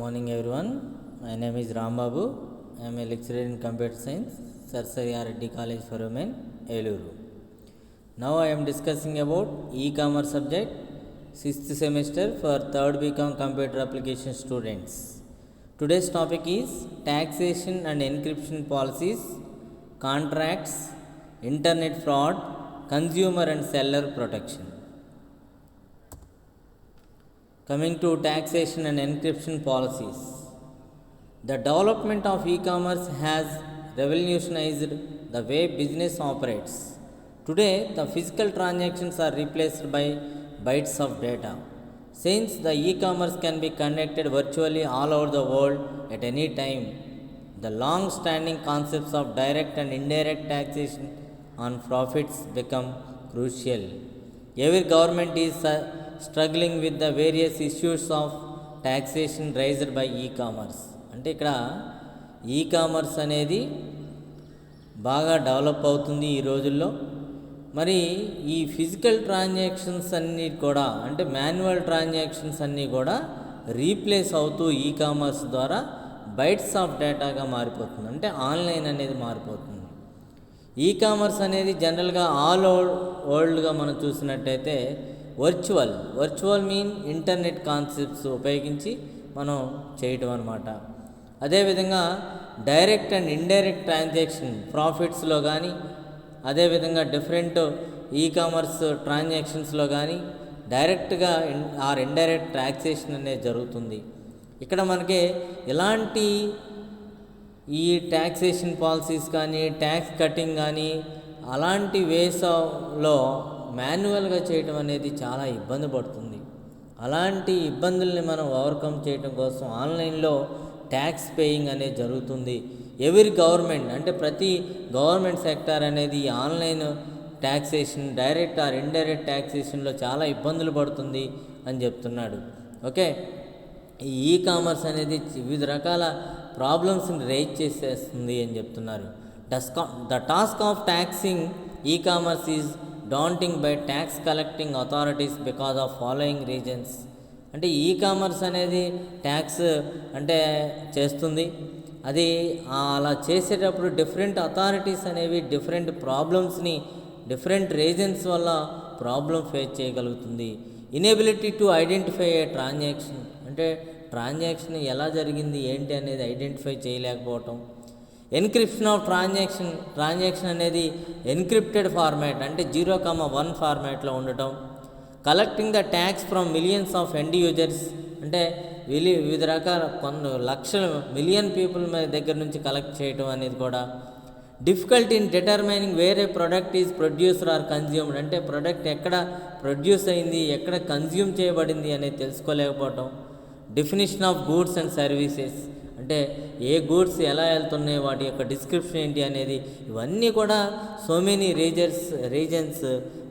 morning everyone. My name is Ram Babu. I am a lecturer in computer science, Sarsari R.D. College for Women, Eluru. Now I am discussing about e-commerce subject, 6th semester for 3rd BCom computer application students. Today's topic is taxation and encryption policies, contracts, internet fraud, consumer and seller protection. Coming to taxation and encryption policies, the development of e-commerce has revolutionized the way business operates. Today, the physical transactions are replaced by bytes of data. Since the e-commerce can be conducted virtually all over the world at any time, the long-standing concepts of direct and indirect taxation on profits become crucial. Every government is struggling with the various issues of taxation raised by e-commerce. అంటే ఇక్కడ e commerce అనేది బాగా develop అవుతుంది ఈ రోజుల్లో. మరి ఈ physical transactions అన్నీ కూడా, అంటే మాన్యువల్ ట్రాన్సాక్షన్స్ అన్నీ కూడా రీప్లేస్ అవుతూ ఈ-కామర్స్ ద్వారా బైట్స్ ఆఫ్ డేటాగా మారిపోతుంది, అంటే ఆన్లైన్ అనేది మారిపోతుంది. ఈ-కామర్స్ అనేది జనరల్గా ఆల్ వరల్డ్గా మనం చూసినట్టయితే వర్చువల్ మీన్ ఇంటర్నెట్ కాన్సెప్ట్స్ ఉపయోగించి మనం చేయటం అన్నమాట. అదేవిధంగా డైరెక్ట్ అండ్ ఇండైరెక్ట్ ట్రాన్సాక్షన్ ప్రాఫిట్స్లో కానీ, అదేవిధంగా డిఫరెంట్ ఈ-కామర్స్ ట్రాన్సాక్షన్స్లో కానీ డైరెక్ట్గా ఆర్ ఇండైరెక్ట్ ట్యాక్సేషన్ అనేది జరుగుతుంది. ఇక్కడ మనకి ఎలాంటి ఈ ట్యాక్సేషన్ పాలసీస్ కానీ, ట్యాక్స్ కటింగ్ కానీ అలాంటి వేస్లో మాన్యువల్గా చేయటం అనేది చాలా ఇబ్బంది పడుతుంది. అలాంటి ఇబ్బందుల్ని మనం ఓవర్కమ్ చేయటం కోసం ఆన్లైన్లో ట్యాక్స్ పేయింగ్ అనేది జరుగుతుంది. ఎవరి గవర్నమెంట్, అంటే ప్రతి గవర్నమెంట్ సెక్టార్ అనేది ఈ online taxation, direct or indirect ట్యాక్సేషన్లో చాలా ఇబ్బందులు పడుతుంది అని చెప్తున్నాడు. ఓకే, ఈ ఈ-కామర్స్ అనేది వివిధ రకాల ప్రాబ్లమ్స్ని రైజ్ చేసేస్తుంది అని చెప్తున్నారు. The task of taxing e-commerce is daunting by tax collecting authorities because of following reasons. అంటే ఈ-కామర్స్ అనేది ట్యాక్స్ అంటే చేస్తుంది. అది అలా చేసేటప్పుడు డిఫరెంట్ అథారిటీస్ అనేవి డిఫరెంట్ ప్రాబ్లమ్స్ని డిఫరెంట్ రీజన్స్ వల్ల ప్రాబ్లం ఫేస్ చేయగలుగుతుంది. Inability to identify a transaction, అంటే ట్రాన్సాక్షన్ ఎలా జరిగింది ఏంటి అనేది ఐడెంటిఫై చేయలేకపోవటం. ఎన్క్రిప్షన్ ఆఫ్ ట్రాన్సాక్షన్ అనేది ఎన్క్రిప్టెడ్ ఫార్మాట్, అంటే 0,1 ఫార్మాట్లో ఉండటం. Collecting the tax from millions of end users, అంటే వివిధ రకాల కొన్ని లక్షల మిలియన్ పీపుల్ దగ్గర నుంచి కలెక్ట్ చేయటం అనేది కూడా. Difficult in determining where a product is produced or consumed, అంటే ప్రొడక్ట్ ఎక్కడ ప్రొడ్యూస్ అయింది, ఎక్కడ కన్జ్యూమ్ చేయబడింది అనేది తెలుసుకోలేకపోవటం. Definition of goods and services, అంటే ఏ గూడ్స్ ఎలా వెళ్తున్నాయి, వాటి యొక్క డిస్క్రిప్షన్ ఏంటి అనేది, ఇవన్నీ కూడా సో మెనీ రీజన్స్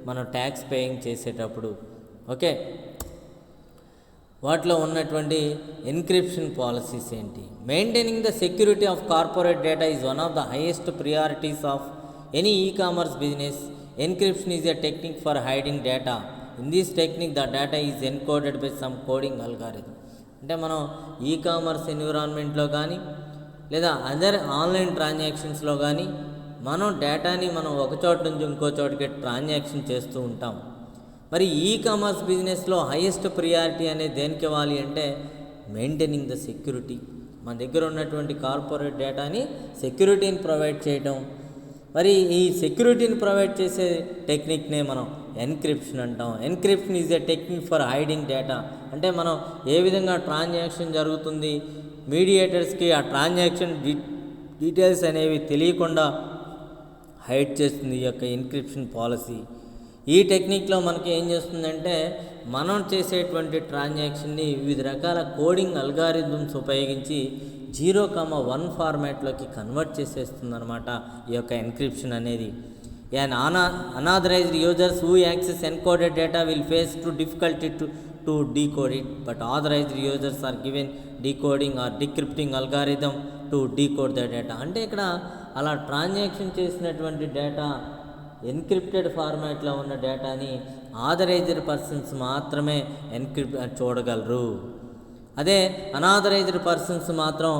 మనం ట్యాక్స్ పేయింగ్ చేసేటప్పుడు. ఓకే, వాటిలో ఉన్నటువంటి ఎన్క్రిప్షన్ పాలసీస్ ఏంటి? Maintaining the security of corporate data is one of the highest priorities of any e-commerce business. Encryption is a technique for hiding data. In this technique the data is encoded by some coding algorithm. అంటే మనం e commerce ఎన్విరాన్మెంట్లో కానీ లేదా other online ట్రాన్సాక్షన్స్లో కానీ మనం డేటాని మనం ఒక చోట నుంచి ఇంకో చోటుకి ట్రాన్సాక్షన్ చేస్తూ ఉంటాం. మరి ఈ-కామర్స్ బిజినెస్లో హైయెస్ట్ ప్రియారిటీ అనేది దేనికి ఇవ్వాలి అంటే మెయింటైనింగ్ ద సెక్యూరిటీ. మన దగ్గర ఉన్నటువంటి కార్పొరేట్ డేటాని సెక్యూరిటీని ప్రొవైడ్ చేయడం. మరి ఈ సెక్యూరిటీని ప్రొవైడ్ చేసే టెక్నిక్నే మనం ఎన్క్రిప్షన్ అంటాం. Encryption is a technique for hiding data, అంటే మనం ఏ విధంగా ట్రాన్సాక్షన్ జరుగుతుంది, మీడియేటర్స్కి ఆ ట్రాన్సాక్షన్ డీటెయిల్స్ అనేవి తెలియకుండా హైడ్ చేస్తుంది ఈ యొక్క ఎన్క్రిప్షన్ పాలసీ. ఈ టెక్నిక్లో మనకి ఏం చేస్తుందంటే మనం చేసేటువంటి ట్రాన్సాక్షన్ని వివిధ రకాల కోడింగ్ అల్గారిథమ్స్ ఉపయోగించి 0,1 ఫార్మాట్లోకి కన్వర్ట్ చేసేస్తుంది అనమాట ఈ యొక్క ఎన్క్రిప్షన్ అనేది. An unauthorized users who access encoded data will face difficulty to decode it, but authorized users are given decoding or decrypting algorithm to decode the data. అంటే ఇక్కడ అలా ట్రాన్సాక్షన్ చేసినటువంటి డేటా ఎన్క్రిప్టెడ్ ఫార్మాట్లో ఉన్న డేటాని ఆథరైజ్డ్ పర్సన్స్ మాత్రమే చూడగలరు. అదే అనాథరైజ్డ్ పర్సన్స్ మాత్రం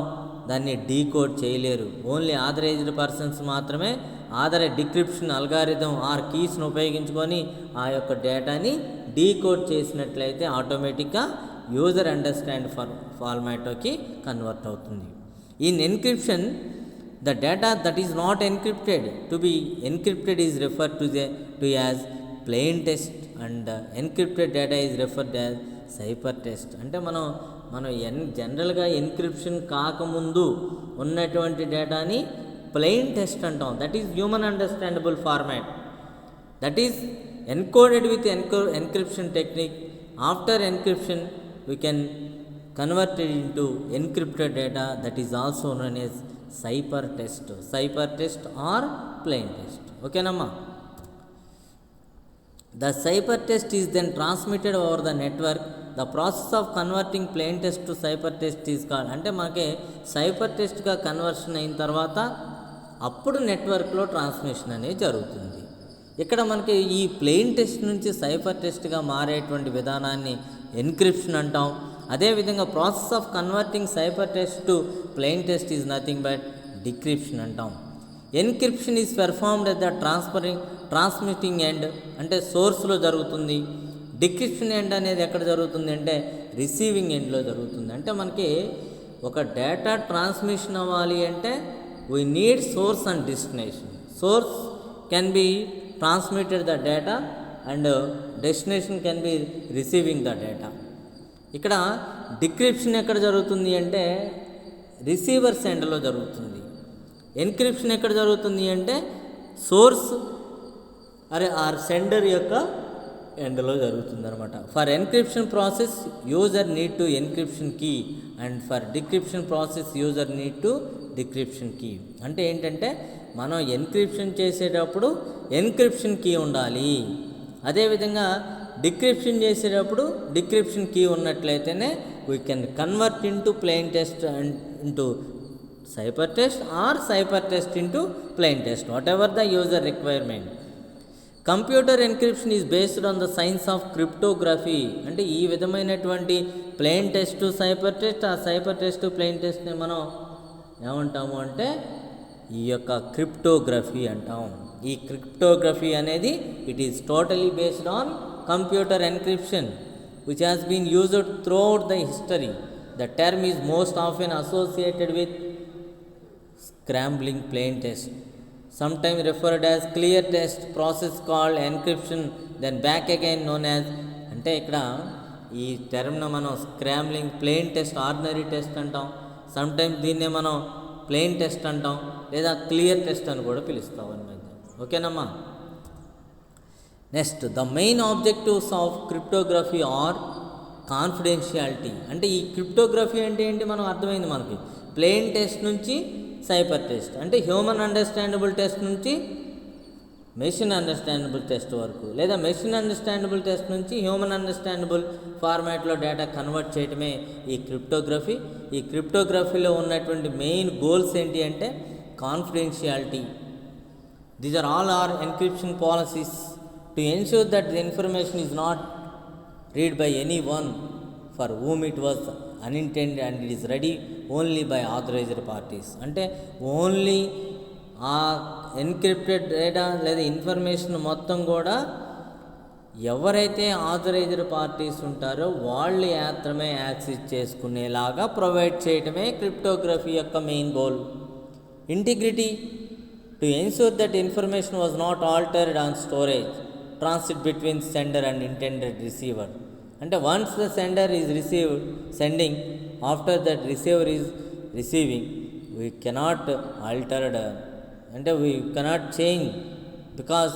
దాన్ని డీకోడ్ చేయలేరు. ఓన్లీ ఆథరైజ్డ్ పర్సన్స్ మాత్రమే డిక్రిప్షన్ అల్గారిథం ఆర్ కీస్ను ఉపయోగించుకొని ఆ యొక్క డేటాని డీకోడ్ చేసినట్లయితే ఆటోమేటిక్గా యూజర్ అండర్స్టాండ్ ఫార్మాట్లోకి కన్వర్ట్ అవుతుంది. In encryption the data that is not encrypted to be encrypted is referred to as plain text and encrypted data is referred as cipher text. అంటే మనం జనరల్గా ఎన్క్రిప్షన్ కాకముందు ఉన్నటువంటి డేటాని ప్లెయిన్ టెస్ట్ అంటాం. That is human understandable format. That is encoded with encryption technique. After encryption we can convert it into encrypted data that is also known as cipher test or plain text. Okay namma. The cipher test is then transmitted over the network. The process of converting plain text to cipher test is called, అంటే మనకి cyper టెస్ట్గా conversion అయిన తర్వాత అప్పుడు నెట్వర్క్లో transmission అనేది జరుగుతుంది. ఇక్కడ మనకి ఈ ప్లెయిన్ టెస్ట్ నుంచి సైఫర్ టెస్ట్గా మారేటువంటి విధానాన్ని ఎన్క్రిప్షన్ అంటాం. అదేవిధంగా process of converting cipher text to plain text is nothing but decryption అంటాం. Encryption is performed at the transmitting end, అంటే సోర్స్లో జరుగుతుంది. డిక్రిప్షన్ ఎండ్ అనేది ఎక్కడ జరుగుతుంది అంటే రిసీవింగ్ ఎండ్లో జరుగుతుంది. అంటే మనకి ఒక డేటా ట్రాన్స్మిషన్ అవ్వాలి అంటే we need source and destination. Source can be transmitted the data and destination can be receiving the data. ఇక్కడ డిక్రిప్షన్ ఎక్కడ జరుగుతుంది అంటే రిసీవర్స్ ఎండ్లో జరుగుతుంది. ఎన్క్రిప్షన్ ఎక్కడ జరుగుతుంది అంటే సోర్స్ ఆర్ సెండర్ యొక్క ఎండ్లో జరుగుతుంది అనమాట. For encryption process user need to encryption key and for decryption process user need to decryption key. అంటే ఏంటంటే మనం ఎన్క్రిప్షన్ చేసేటప్పుడు ఎన్క్రిప్షన్ కీ ఉండాలి. అదేవిధంగా డిక్రిప్షన్ చేసేటప్పుడు డిక్రిప్షన్ కీ ఉన్నట్లయితేనే we can convert into plain test and into cipher test or cipher test into plain test, whatever the user requirement. Computer encryption is based on the science of cryptography. అంటే ఈ విధమైనటువంటి plain test cipher test, ఆ cipher test plain టెస్ట్ని మనం ఏమంటాము అంటే ఈ యొక్క క్రిప్టోగ్రఫీ అంటాం. ఈ క్రిప్టోగ్రఫీ అనేది it is totally based on computer encryption which has been used throughout the history. The term is most often associated with scrambling plain text, sometimes referred as clear text process called encryption, then back again known as. అంటే ఇక్కడ ఈ టర్మ్ను మనం scrambling plain test, ordinary test అంటాం. Sometimes దీన్నే మనం plain test అంటాం, లేదా clear test అని కూడా పిలుస్తాం అన్నమాట. ఓకేనమ్మా. Next, the main objectives of cryptography are confidentiality. అంటే ఈ క్రిప్టోగ్రఫీ అంటే ఏంటి మనం అర్థమైంది మనకి. ప్లెయిన్ టెస్ట్ నుంచి సైపర్ టెస్ట్, అంటే హ్యూమన్ అండర్స్టాండబుల్ టెస్ట్ నుంచి మెషిన్ అండర్స్టాండబుల్ టెస్ట్ వరకు, లేదా మెషిన్ అండర్స్టాండబుల్ టెస్ట్ నుంచి హ్యూమన్ అండర్స్టాండబుల్ ఫార్మాట్లో డేటా కన్వర్ట్ చేయడమే ఈ క్రిప్టోగ్రఫీ. ఈ క్రిప్టోగ్రఫీలో ఉన్నటువంటి మెయిన్ గోల్స్ ఏంటి అంటే confidentiality. These are all are encryption policies to ensure that the information is not read by anyone for whom it was unintended and it is ready only by authorized parties. అంటే only ఆ encrypted data లేదా information మొత్తం కూడా ఎవరైతే authorised parties ఉంటారో వాళ్ళు మాత్రమే access చేసుకునేలాగా ప్రొవైడ్ చేయటమే క్రిప్టోగ్రఫీ యొక్క main goal. Integrity, to ensure that information was not altered on storage transit between sender and intended receiver. అంటే once the sender is sending, after that receiver is receiving, we cannot altered, అంటే we cannot change because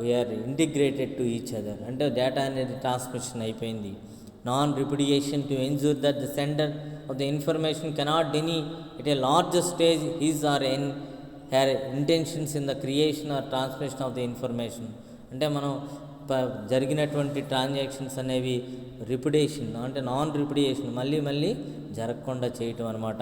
we are integrated to each other. అంటే data అనేది transmission అయిపోయింది. Non repudiation, to ensure that the sender of the information cannot deny at a larger stage his or her intentions in the creation or transmission of the information. అంటే మనం జరిగినటువంటి transactions అనేవి రిపిడేషన్, అంటే non రిపిడియేషన్, మళ్ళీ జరగకుండా చేయటం అనమాట.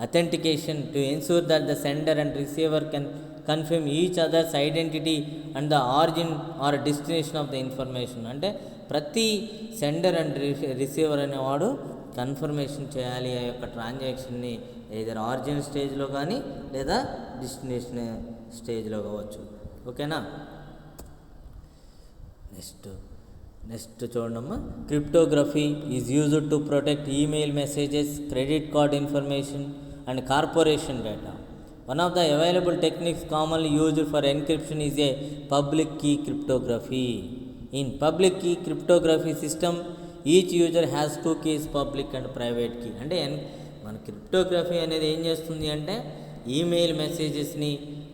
Authentication, to ensure that the sender and receiver can confirm each other's identity and the origin or destination of the information. అంటే ప్రతి సెండర్ అండ్ రిసీవర్ అనేవాడు కన్ఫర్మేషన్ చేయాలి ఆ యొక్క ట్రాన్సాక్షన్ని ఏదర్ ఆరిజిన్ స్టేజ్లో కానీ లేదా డెస్టినేషన్ స్టేజ్లో కావచ్చు. ఓకేనా. నెక్స్ట్ చూడమ్మా. Cryptography is used to protect email messages, credit card information and corporation data. One of the available techniques commonly used for encryption is a public key cryptography. In public key cryptography system each user has 2 keys, public and private key. అంటే మన క్రిప్టోగ్రఫీ అనేది ఏం చేస్తుంది అంటే email మెసేజెస్ని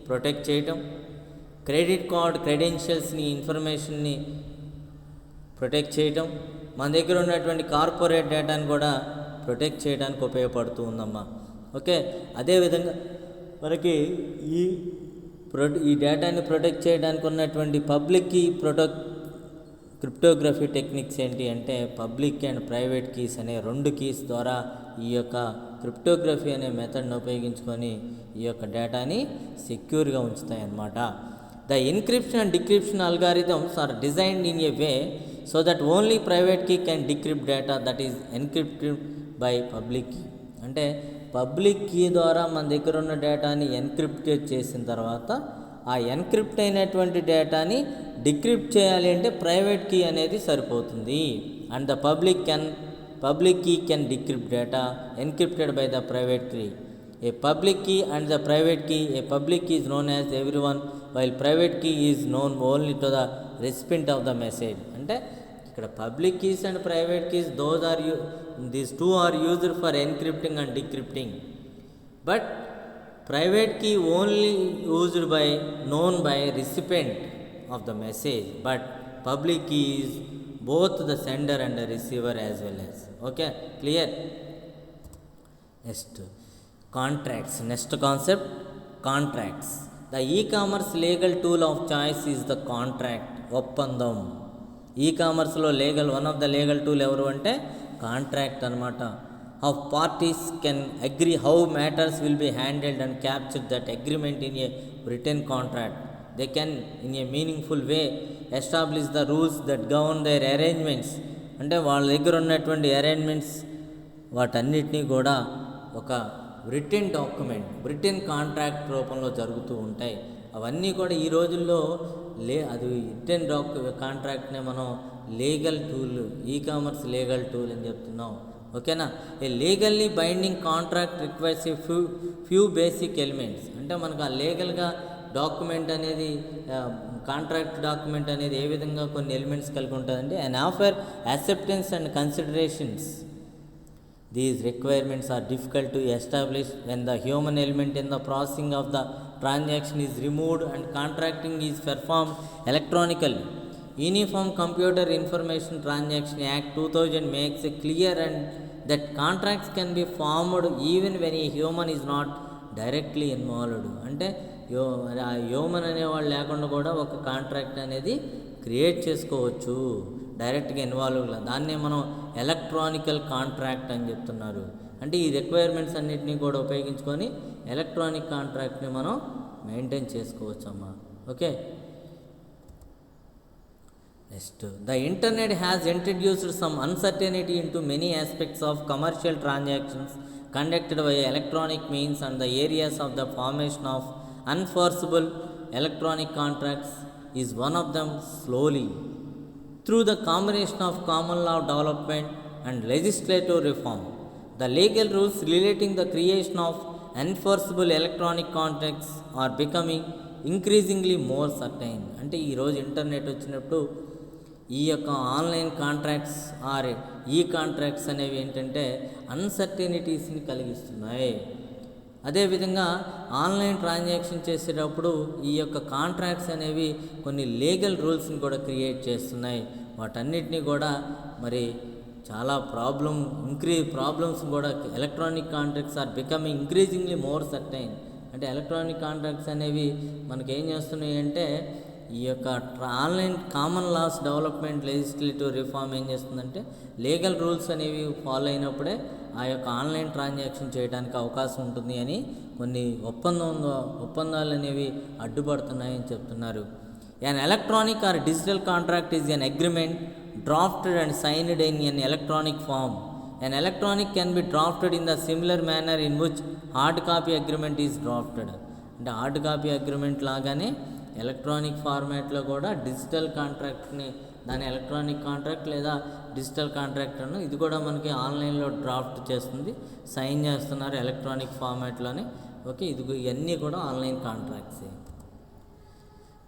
protect చేయటం, credit card క్రెడెన్షియల్స్ని ఇన్ఫర్మేషన్ని ప్రొటెక్ట్ చేయటం, మన దగ్గర ఉన్నటువంటి కార్పొరేట్ డేటాను కూడా ప్రొటెక్ట్ చేయడానికి ఉపయోగపడుతూ ఉందమ్మా. ఓకే. అదేవిధంగా మనకి ఈ డేటాని ప్రొటెక్ట్ చేయడానికి ఉన్నటువంటి పబ్లిక్ కీ క్రిప్టోగ్రఫీ టెక్నిక్స్ ఏంటి అంటే పబ్లిక్ అండ్ ప్రైవేట్ కీస్ అనే 2 keys ద్వారా ఈ యొక్క క్రిప్టోగ్రఫీ అనే మెథడ్ని ఉపయోగించుకొని ఈ యొక్క డేటాని సెక్యూర్గా ఉంచుతాయి అన్నమాట. The encryption and decryption algorithms are designed in a way so that only private key can decrypt data that is encrypted by public key. అంటే పబ్లిక్ కీ ద్వారా మన దగ్గర ఉన్న డేటాని ఎన్క్రిప్టెడ్ చేసిన తర్వాత ఆ ఎన్క్రిప్ట్ అయినటువంటి డేటాని డిక్రిప్ట్ చేయాలి అంటే ప్రైవేట్ కీ అనేది సరిపోతుంది. And the public key can decrypt data encrypted by the private key. A public key and the private key. A public key is known as everyone while private key is known only to the recipient of the message. అంటే ఇక్కడ public keys and private keys these 2 are used for encrypting and decrypting, but private key only used by known by recipient of the message, but public key is both the sender and the receiver as well as. Okay, clear. Next concept, contracts. The e-commerce legal tool of choice is the contract, ఒప్పందం. ఈ-కామర్స్లో one of the legal tool ఎవరు అంటే contract అనమాట. How parties can agree how matters will be handled and capture that agreement in a written contract. They can in a meaningful way establish the rules that govern their arrangements. అంటే వాళ్ళ దగ్గర ఉన్నటువంటి arrangements వాటన్నిటినీ కూడా ఒక return document, return contract రూపంలో జరుగుతూ ఉంటాయి. అవన్నీ కూడా ఈ రోజుల్లో అది రిటన్ కాంట్రాక్ట్నే మనం legal tool, e-commerce legal tool అని చెప్తున్నాం. ఓకేనా. A legally binding contract requires a few basic elements. అంటే మనకు ఆ లీగల్గా డాక్యుమెంట్ అనేది కాంట్రాక్ట్ డాక్యుమెంట్ అనేది ఏ విధంగా కొన్ని ఎలిమెంట్స్ కలిగి ఉంటుందంటే an offer acceptance and considerations. These requirements are difficult to establish when the human element in the processing of the transaction is removed and contracting is performed electronically. Uniform Computer Information Transaction Act 2000 makes it clear and that contracts can be formed even when a human is not directly involved. అంటే human అనేవాళ్ళు లేకుండా కూడా ఒక contract అనేది create చేసుకోవచ్చు డైరెక్ట్గా involve. దాన్నే మనం ఎలక్ట్రానికల్ కాంట్రాక్ట్ అని చెప్తున్నారు. అంటే ఈ రిక్వైర్మెంట్స్ అన్నిటినీ కూడా ఉపయోగించుకొని ఎలక్ట్రానిక్ కాంట్రాక్ట్ని మనం మెయింటైన్ చేసుకోవచ్చు అమ్మా. Okay. Next, the internet has introduced some uncertainty into many aspects of commercial transactions conducted by electronic means and the areas of the formation of unenforceable electronic contracts is one of them. Slowly through the combination of common law development and legislative reform, the legal rules relating the creation of enforceable electronic contracts are becoming increasingly more certain. అంటే ఈరోజు internet వచ్చినప్పుడు ఈ యొక్క online contracts are ఈ contracts అనేవి ఏంటంటే అన్సర్టెనిటీస్ని కలిగిస్తున్నాయి. అదేవిధంగా ఆన్లైన్ ట్రాన్సాక్షన్ చేసేటప్పుడు ఈ యొక్క కాంట్రాక్ట్స్ అనేవి కొన్ని లీగల్ రూల్స్ని కూడా క్రియేట్ చేస్తున్నాయి. వాటన్నిటినీ కూడా మరి చాలా ప్రాబ్లమ్స్ కూడా electronic contracts are becoming increasingly more certain. అంటే ఎలక్ట్రానిక్ కాంట్రాక్ట్స్ అనేవి మనకి ఏం చేస్తున్నాయి అంటే ఈ యొక్క online common laws development legislative reform ఏం చేస్తుందంటే లీగల్ రూల్స్ అనేవి ఫాలో అయినప్పుడే ఆ యొక్క ఆన్లైన్ ట్రాన్సాక్షన్ చేయడానికి అవకాశం ఉంటుంది అని కొన్ని ఒప్పందాలు అనేవి అడ్డుపడుతున్నాయని చెప్తున్నారు. An electronic or digital contract is an agreement drafted and signed in an electronic form an electronic can be drafted in the similar manner in which hard copy agreement is drafted. అంటే hard copy agreement లాగానే electronic ఫార్మాట్లో కూడా digital కాంట్రాక్ట్ని దాని electronic contract లేదా digital contract అను ఇది కూడా మనకి ఆన్లైన్లో డ్రాఫ్ట్ చేస్తుంది, సైన్ చేస్తున్నారు ఎలక్ట్రానిక్ ఫార్మాట్లోనే. ఓకే, ఇవన్నీ కూడా ఆన్లైన్ కాంట్రాక్ట్సే.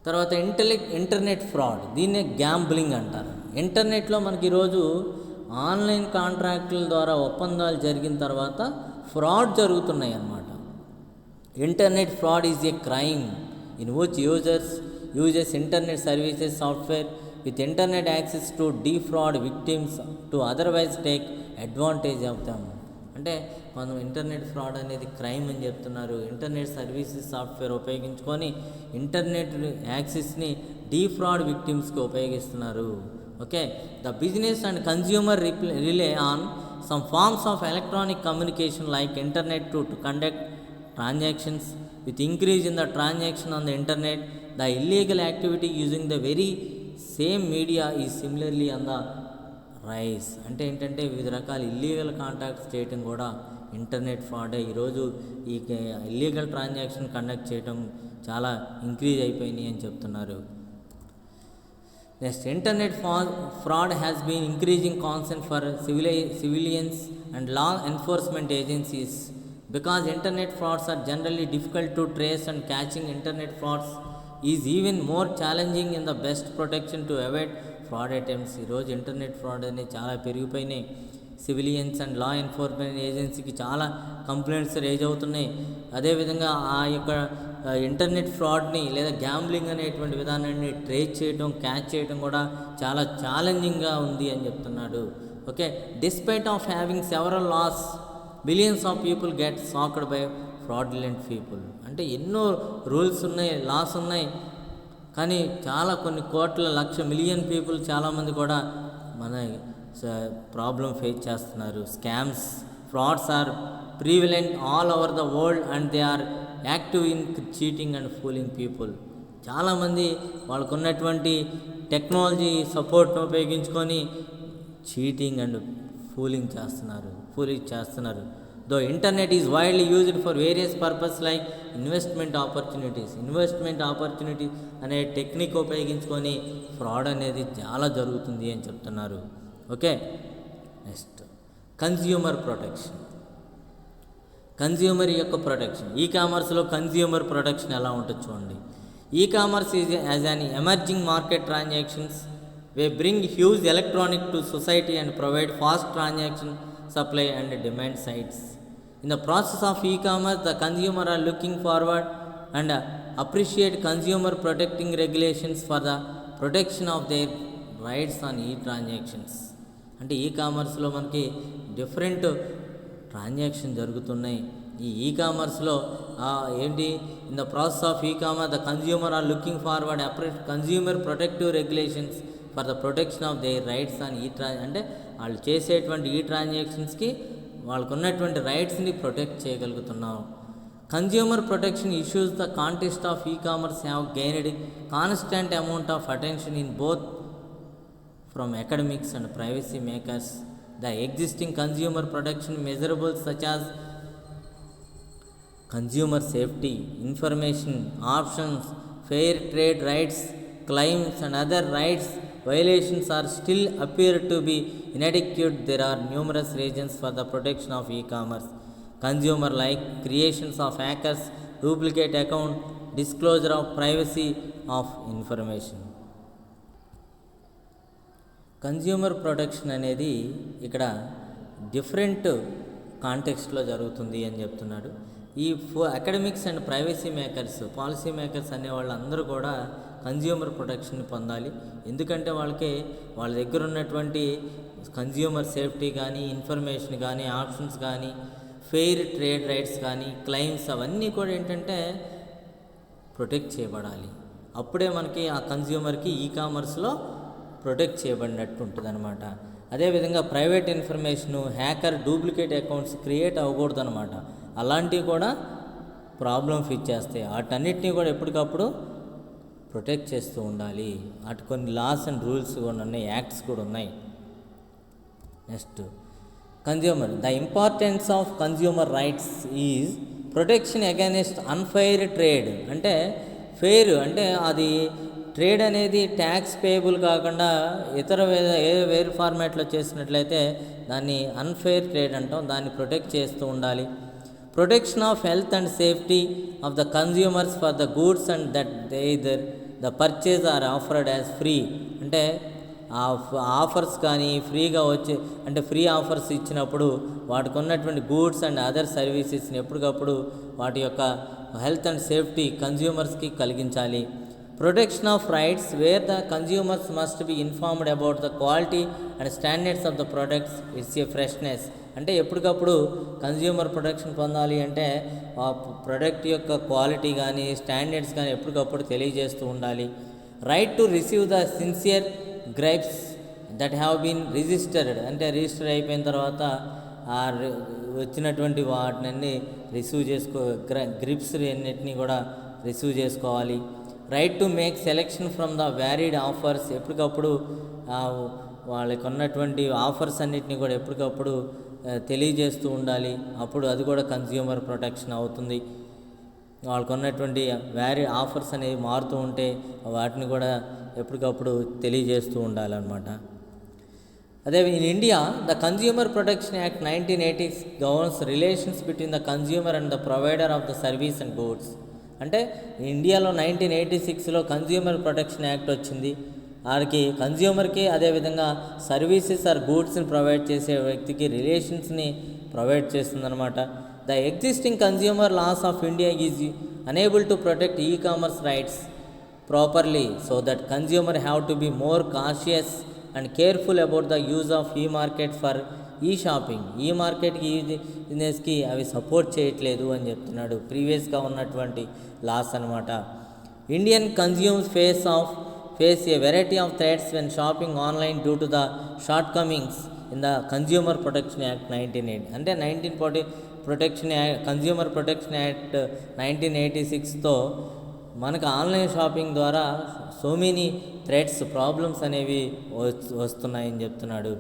తర్వాత ఇంటర్నెట్ ఫ్రాడ్, దీన్నే గ్యాంబ్లింగ్ అంటారు. ఇంటర్నెట్లో మనకి ఈరోజు ఆన్లైన్ కాంట్రాక్టుల ద్వారా ఒప్పందాలు జరిగిన తర్వాత ఫ్రాడ్ జరుగుతున్నాయి అన్నమాట. Internet fraud is a crime in which users internet services software with internet access to defraud victims to otherwise take advantage of them. అంటే మనం ఇంటర్నెట్ ఫ్రాడ్ అనేది క్రైమ్ అని చెప్తున్నారు. ఇంటర్నెట్ సర్వీసెస్ సాఫ్ట్వేర్ ఉపయోగించుకొని ఇంటర్నెట్ యాక్సెస్ని defraud విక్టిమ్స్కి ఉపయోగిస్తున్నారు. Okay, the business and consumer rely on some forms of electronic communication like internet to conduct transactions. With increase in the transaction on the internet, the illegal activity using the very same media is similarly on the rise. అంటే ఏంటంటే వివిధ రకాల illegal contacts చేయటం కూడా internet ఫ్రాడే. ఈరోజు ఈ illegal transaction conduct చేయటం చాలా ఇంక్రీజ్ అయిపోయినాయి అని చెప్తున్నారు. Next, internet fraud has been increasing concern for civilians and law enforcement agencies. Because internet frauds are generally difficult to trace and catching internet frauds is even more challenging in the best protection to avoid fraud attempts. ఈరోజు internet fraud అనేది చాలా పెరిగిపోయినాయి. Civilians and law enforcement ఏజెన్సీకి చాలా complaints raise అవుతున్నాయి. అదేవిధంగా ఆ యొక్క ఇంటర్నెట్ ఫ్రాడ్ని లేదా గ్యాంబ్లింగ్ అనేటువంటి విధానాన్ని ట్రేస్ చేయడం, క్యాచ్ చేయడం కూడా చాలా ఛాలెంజింగ్గా ఉంది అని చెప్తున్నాడు. Okay, despite of having several laws billions of people get sacked by fraudulent people. అంటే ఎన్నో రూల్స్ ఉన్నాయి, లాస్ ఉన్నాయి, కానీ చాలా కొన్ని కోట్ల మిలియన్ పీపుల్ చాలామంది కూడా మన ప్రాబ్లం ఫేస్ చేస్తున్నారు. Scams, frauds are prevalent all over the world and they are active in cheating and fooling people. చాలామంది వాళ్ళకు ఉన్నటువంటి టెక్నాలజీ సపోర్ట్ను ఉపయోగించుకొని చీటింగ్ అండ్ ఫూలింగ్ చేస్తున్నారు. Though internet is widely used for various purpose like investment opportunities అనే technique ఉపయోగించుకొని fraud అనేది చాలా జరుగుతుంది అని చెప్తున్నారు. ఓకే, నెక్స్ట్ కన్స్యూమర్ యొక్క ప్రొటెక్షన్. ఈ కామర్స్లో కన్స్యూమర్ ప్రొటెక్షన్ ఎలా ఉంటుంది చూడండి. E-commerce is as an emerging market transactions we bring huge electronic to society and provide fast transaction supply and demand sides. In the process of e-commerce, the consumer are looking forward and appreciate consumer protecting regulations for the protection of their rights on e-transactions. అంటే ఈ-కామర్స్లో మనకి different transaction జరుగుతున్నాయి. ఈ కామర్స్లో ఏంటి, in the process of e-commerce the consumer are looking forward consumer protective regulations for the protection of their rights on అంటే వాళ్ళు చేసేటువంటి ఈ ట్రాన్సాక్షన్స్కి వాళ్ళకు ఉన్నటువంటి రైట్స్ని ప్రొటెక్ట్ చేయగలుగుతున్నాం. Consumer protection issues the context of e-commerce have gained constant amount of attention in both from academics and privacy makers. The existing consumer protection measurables such as consumer safety, information, options, fair trade rights, claims and other rights violations are still appear to be inadequate. There are numerous reasons for the protection of e-commerce consumer like creations of hackers, duplicate account, disclosure of privacy of information. Consumer protection అనేది ఇక్కడ different కాంటెక్స్ట్లో జరుగుతుంది అని చెప్తున్నాడు. ఈ academics and privacy makers, policy makers అనే వాళ్ళందరూ కూడా consumer protection పొందాలి. ఎందుకంటే వాళ్ళ దగ్గర ఉన్నటువంటి కన్జ్యూమర్ సేఫ్టీ కానీ, ఇన్ఫర్మేషన్ కానీ, ఆప్షన్స్ కానీ, ఫెయిర్ ట్రేడ్ రైట్స్ కానీ, క్లెయిమ్స్ అవన్నీ కూడా ఏంటంటే ప్రొటెక్ట్ చేయబడాలి. అప్పుడే మనకి ఆ కన్జ్యూమర్కి ఈ-కామర్స్లో ప్రొటెక్ట్ చేయబడినట్టు ఉంటుంది అనమాట. అదేవిధంగా private information, hacker, duplicate accounts create అవ్వకూడదు అనమాట. అలాంటివి కూడా ప్రాబ్లం ఫేస్ చేస్తాయి. వాటన్నిటినీ కూడా ఎప్పటికప్పుడు ప్రొటెక్ట్ చేస్తూ ఉండాలి. అటు కొన్ని లాస్ అండ్ రూల్స్ కూడా ఉన్నాయి, యాక్ట్స్ కూడా ఉన్నాయి. Next consumer. The importance of consumer rights is protection against unfair trade. అంటే ఫెయిర్ అంటే అది ట్రేడ్ అనేది ట్యాక్స్ పేయబుల్ కాకుండా ఇతర వేరే ఫార్మాట్లో చేసినట్లయితే దాన్ని అన్ఫెయిర్ ట్రేడ్ అంటాం. దాన్ని ప్రొటెక్ట్ చేస్తూ ఉండాలి. Protection of health and safety of the consumers for the goods and that either the purchase or offered as free. అంటే ఆఫర్స్ కానీ ఫ్రీగా వచ్చే అంటే ఫ్రీ ఆఫర్స్ ఇచ్చినప్పుడు వాటికి ఉన్నటువంటి గూడ్స్ అండ్ అదర్ సర్వీసెస్ని ఎప్పటికప్పుడు వాటి యొక్క హెల్త్ అండ్ సేఫ్టీ కన్జ్యూమర్స్కి కలిగించాలి. Protection of rights wear the consumers must be informed about the quality and standards of the products, it's a freshness. అంటే ఎప్పటికప్పుడు కన్జ్యూమర్ ప్రొటెక్షన్ పొందాలి అంటే ఆ ప్రొడక్ట్ యొక్క క్వాలిటీ కానీ స్టాండర్డ్స్ కానీ ఎప్పటికప్పుడు తెలియజేస్తూ ఉండాలి. Right to receive the sincere gripes that have been registered. అంటే రిజిస్టర్ అయిపోయిన తర్వాత ఆ వచ్చినటువంటి వాటిని రిసీవ్ గ్రిప్స్ అన్నిటినీ కూడా రిసీవ్ చేసుకోవాలి. Right to make selection from the varied offers. ఎప్పటికప్పుడు వాళ్ళకి ఉన్నటువంటి ఆఫర్స్ అన్నిటిని కూడా ఎప్పటికప్పుడు తెలియజేస్తూ ఉండాలి. అప్పుడు అది కూడా కన్జ్యూమర్ ప్రొటెక్షన్ అవుతుంది. వాళ్ళకు ఉన్నటువంటి ఆఫర్స్ అనేవి మారుతూ ఉంటే వాటిని కూడా ఎప్పటికప్పుడు తెలియజేస్తూ ఉండాలన్నమాట. అదే in India the consumer protection act 1980 governs relations between the consumer and the provider of the service and goods. అంటే ఇండియాలో 1986లో కన్జ్యూమర్ ప్రొటెక్షన్ యాక్ట్ వచ్చింది. వారికి కన్జ్యూమర్కి అదేవిధంగా సర్వీసెస్ ఆర్ గూడ్స్ని ప్రొవైడ్ చేసే వ్యక్తికి రిలేషన్స్ని ప్రొవైడ్ చేస్తుందన్నమాట. The existing consumer laws of India is unable to protect e-commerce rights properly, so that consumer have to be more cautious and careful about the use of e-market for e-shopping. ఈ-మార్కెట్కి ఈ బిజినెస్కి అవి support చేయట్లేదు అని చెప్తున్నాడు. ప్రీవియస్గా ఉన్నటువంటి laws అనమాట. Indian consumers face a variety of threats when shopping online due to the shortcomings in the consumer protection act 1980. అంటే 1940 కన్జ్యూమర్ ప్రొటెక్షన్ యాక్ట్ 1986తో మనకు ఆన్లైన్ షాపింగ్ ద్వారా సో మెనీ థ్రెట్స్ ప్రాబ్లమ్స్ అనేవి వస్తున్నాయని చెప్తున్నాడు.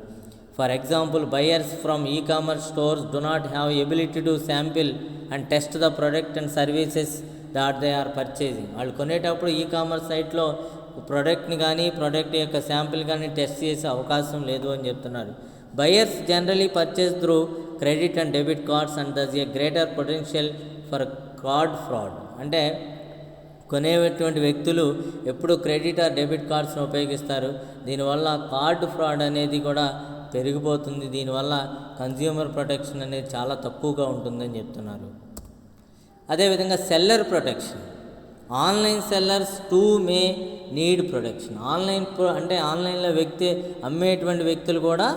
For example, buyers from e-commerce stores do not have ability to sample and test the product and services that they are purchasing. వాళ్ళు కొనేటప్పుడు e commerce సైట్లో ప్రోడక్ట్ని కానీ product యొక్క శాంపిల్ కానీ టెస్ట్ చేసే అవకాశం లేదు అని చెప్తున్నారు. Buyers generally purchase through credit and debit cards and thus a greater potential for card fraud. అంటే కొనేటువంటి వ్యక్తులు ఎప్పుడు క్రెడిట్ ఆర్ డెబిట్ కార్డ్స్ని ఉపయోగిస్తారు. దీనివల్ల కార్డు ఫ్రాడ్ అనేది కూడా పెరిగిపోతుంది. దీనివల్ల కన్జ్యూమర్ ప్రొటెక్షన్ అనేది చాలా తక్కువగా ఉంటుందని చెప్తున్నారు. అదేవిధంగా seller protection. Online sellers too may need protection. అంటే ఆన్లైన్లో అమ్మేటువంటి వ్యక్తులు కూడా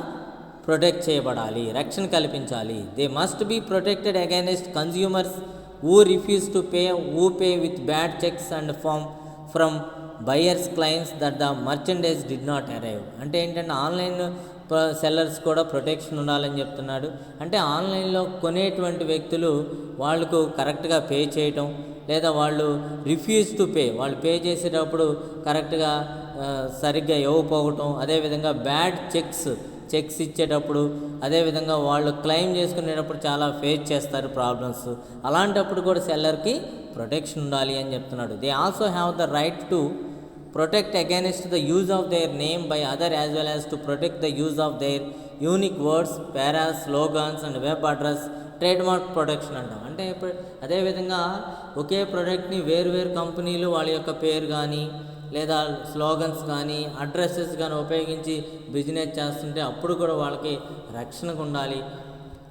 ప్రొటెక్ట్ చేయబడాలి, రక్షణ కల్పించాలి. They must be protected against consumers who refuse to pay, who pay with bad checks and from buyers claims that the merchandise did not arrive. అంటే ఏంటంటే ఆన్లైన్ సెల్లర్స్ కూడా ప్రొటెక్షన్ ఉండాలని చెప్తున్నాడు. అంటే ఆన్లైన్లో కొనేటువంటి వ్యక్తులు వాళ్ళకు కరెక్ట్గా పే చేయటం లేదా వాళ్ళు రిఫ్యూజ్ టు పే, వాళ్ళు పే చేసేటప్పుడు కరెక్ట్గా సరిగ్గా ఇవ్వకపోవటం, అదేవిధంగా బ్యాడ్ చెక్స్ ఇచ్చేటప్పుడు, అదేవిధంగా వాళ్ళు క్లెయిమ్ చేసుకునేటప్పుడు చాలా ఫేస్ చేస్తారు ప్రాబ్లమ్స్. అలాంటప్పుడు కూడా సెల్లర్కి ప్రొటెక్షన్ ఉండాలి అని చెప్తున్నాడు. They also have the right to protect against the use of their name by other as well as to protect the use of their unique words, phrases, slogans and web address. Trademark protection అంటాం. అంటే ఇప్పుడు అదేవిధంగా ఒకే ప్రోడక్ట్ని వేరు కంపెనీలు వాళ్ళ యొక్క పేరు కానీ లేదా స్లోగన్స్ కానీ అడ్రస్సెస్ కానీ ఉపయోగించి బిజినెస్ చేస్తుంటే అప్పుడు కూడా వాళ్ళకి రక్షణకు ఉండాలి.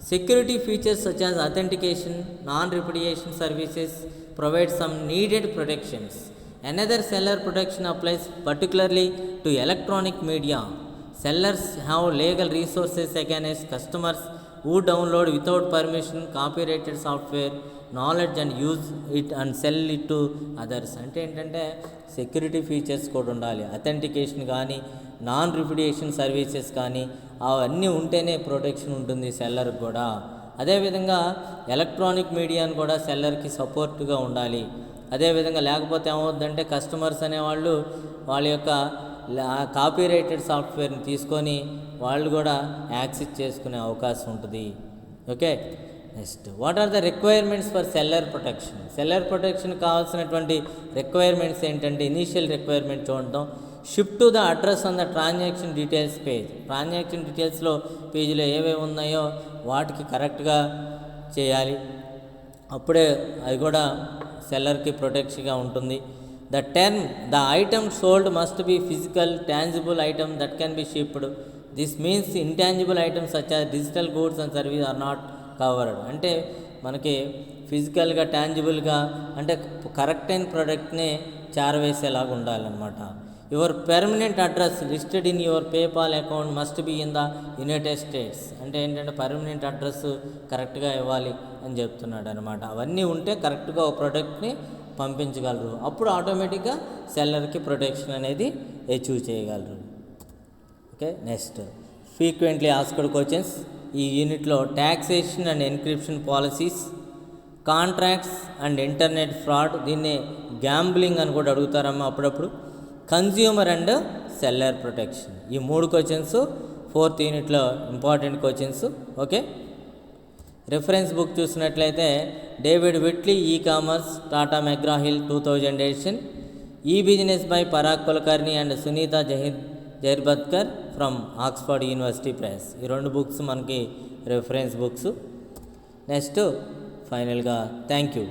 Security features such as authentication, non repudiation services provide some needed protections. Another seller protection applies particularly to electronic media. Sellers have legal resources against customers who download without permission copyrighted software, knowledge and use it and sell it to others. అంటే ఏంటంటే security features కూడా ఉండాలి. Authentication కానీ non repudiation services కానీ అవన్నీ ఉంటేనే protection ఉంటుంది సెల్లర్కి కూడా. అదేవిధంగా ఎలక్ట్రానిక్ మీడియాను కూడా సెల్లర్కి సపోర్ట్గా ఉండాలి. అదేవిధంగా లేకపోతే ఏమవుతుందంటే కస్టమర్స్ అనేవాళ్ళు వాళ్ళ యొక్క కాపీరైటెడ్ సాఫ్ట్వేర్ని తీసుకొని వాళ్ళు కూడా యాక్సెస్ చేసుకునే అవకాశం ఉంటుంది. Okay, next what are the requirements for seller protection. Seller protection కావాల్సినటువంటి రిక్వైర్మెంట్స్ ఏంటంటే, ఇనీషియల్ రిక్వైర్మెంట్ చూడటం, shift to the address on the transaction details page. Transaction డీటెయిల్స్లో పేజీలో ఏవేవి ఉన్నాయో వాటికి కరెక్ట్గా చేయాలి, అప్పుడే అది కూడా సెల్లర్కి ప్రొటెక్షన్గా ఉంటుంది. The term the item sold must be physical tangible item that can be shipped. This means intangible items such as digital goods and service are not covered. అంటే మనకి ఫిజికల్గా టాంజిబుల్గా అంటే కరెక్ట్ అయిన ప్రోడక్ట్ని చేరవేసేలాగా ఉండాలన్నమాట. Your permanent address listed in your PayPal account must be in the United states. అంటే ఏంటంటే permanent address కరెక్ట్గా ఇవ్వాలి అని చెప్తున్నాడు అనమాట. అవన్నీ ఉంటే కరెక్ట్గా ఒక ప్రోడక్ట్ని పంపించగలరు, అప్పుడు ఆటోమేటిక్గా సెల్లర్కి ప్రొటెక్షన్ అనేది అచీవ్ చేయగలరు. Okay, next frequently asked questions. ఈ యూనిట్లో taxation and encryption policies, contracts and internet fraud, దీన్నే గ్యాంబ్లింగ్ అని కూడా అడుగుతారమ్మా అప్పుడప్పుడు, కన్జ్యూమర్ అండ్ సెల్లర్ ప్రొటెక్షన్. ఈ 3 క్వశ్చన్స్ 4th యూనిట్లో important questions. Okay, reference book చూసినట్లయితే David Whiteley e-commerce Tata McGraw-Hill 2000 edition, e-business by Parag Kulkarni and Sunita Jahirabadkar from Oxford University Press. ఈ 2 books మనకి reference books. Next ఫైనల్గా థ్యాంక్ యూ.